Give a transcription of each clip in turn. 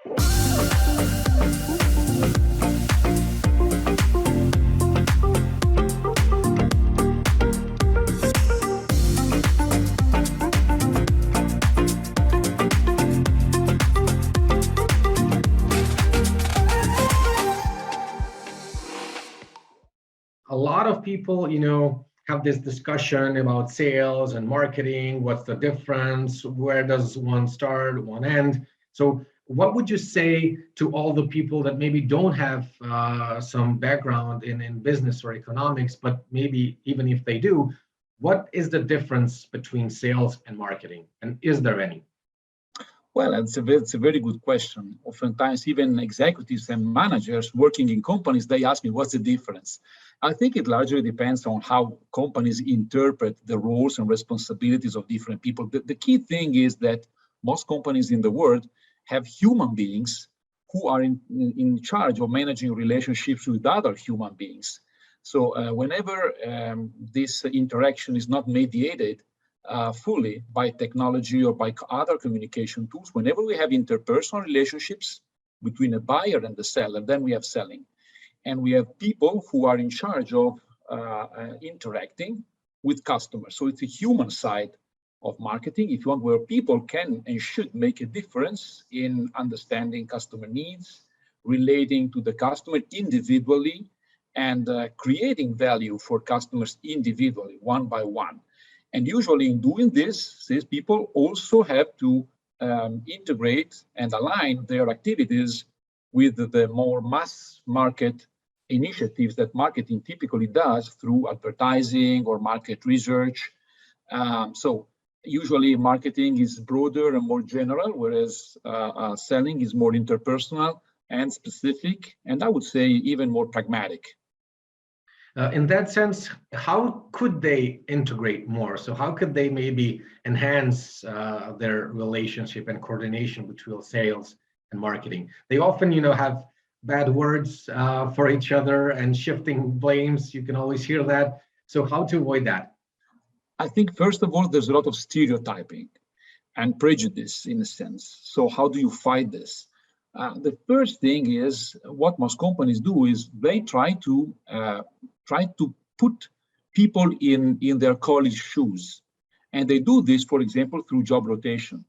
A lot of people, have this discussion about sales and marketing. What's the difference? Where does one start, one end? So what would you say to all the people that maybe don't have some background in business or economics, but maybe even if they do, what is the difference between sales and marketing? And is there any? Well, it's a very good question. Oftentimes, even executives and managers working in companies, they ask me, what's the difference? I think it largely depends on how companies interpret the roles and responsibilities of different people. The key thing is that most companies in the world have human beings who are in charge of managing relationships with other human beings. So whenever this interaction is not mediated fully by technology or by other communication tools, whenever we have interpersonal relationships between a buyer and the seller, then we have selling. And we have people who are in charge of interacting with customers. So it's a human side of marketing, if you want, where people can and should make a difference in understanding customer needs, relating to the customer individually, and creating value for customers individually, one by one. And usually in doing this, these people also have to integrate and align their activities with the more mass market initiatives that marketing typically does through advertising or market research. So usually marketing is broader and more general, whereas selling is more interpersonal and specific, and I would say even more pragmatic. In that sense, how could they integrate more? So how could they maybe enhance their relationship and coordination between sales and marketing? They often, have bad words for each other and shifting blames. You can always hear that. So how to avoid that? I think, first of all, there's a lot of stereotyping and prejudice in a sense. So how do you fight this? The first thing is what most companies do is they try to put people in their colleagues' shoes. And they do this, for example, through job rotation.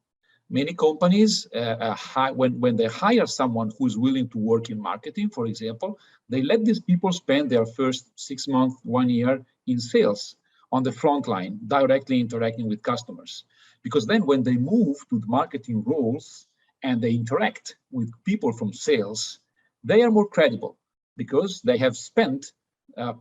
Many companies, when they hire someone who's willing to work in marketing, for example, they let these people spend their first 6 months, 1 year in sales on the front line, directly interacting with customers. Because then when they move to the marketing roles and they interact with people from sales, they are more credible because they have spent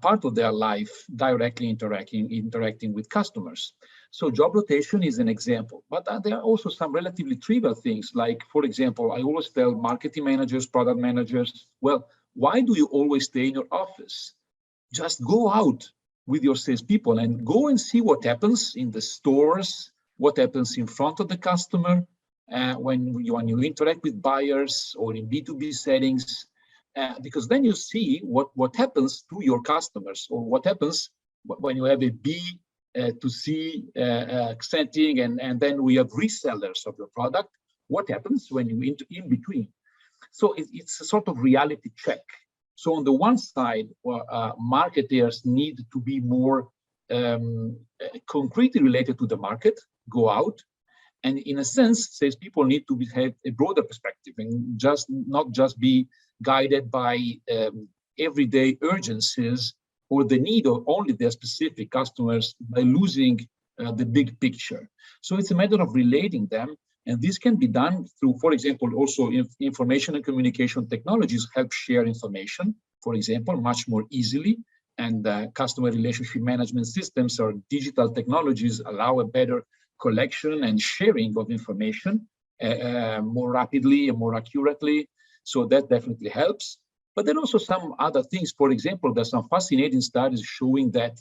part of their life directly interacting with customers. So job rotation is an example, but there are also some relatively trivial things. Like, for example, I always tell marketing managers, product managers, well, why do you always stay in your office? Just go out with your salespeople and go and see what happens in the stores, what happens in front of the customer, when you interact with buyers or in B2B settings. Because then you see what happens to your customers, or what happens when you have a B to C setting, and then we have resellers of your product. What happens when you in between? So it's a sort of reality check. So on the one side, marketers need to be more concretely related to the market, go out, and in a sense, salespeople need to have a broader perspective and not just be guided by everyday urgencies or the need of only their specific customers by losing the big picture. So it's a matter of relating them, and this can be done through, for example, also information and communication technologies help share information, for example, much more easily, and customer relationship management systems or digital technologies allow a better collection and sharing of information more rapidly and more accurately. So that definitely helps. But then also some other things. For example, there's some fascinating studies showing that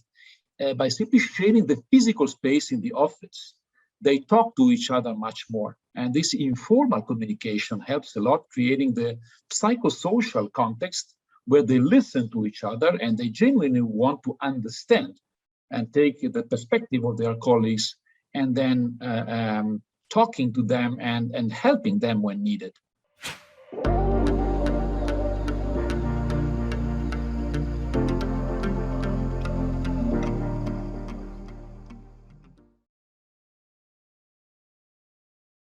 by simply sharing the physical space in the office, they talk to each other much more. And this informal communication helps a lot, creating the psychosocial context where they listen to each other and they genuinely want to understand and take the perspective of their colleagues, and then talking to them and helping them when needed. you.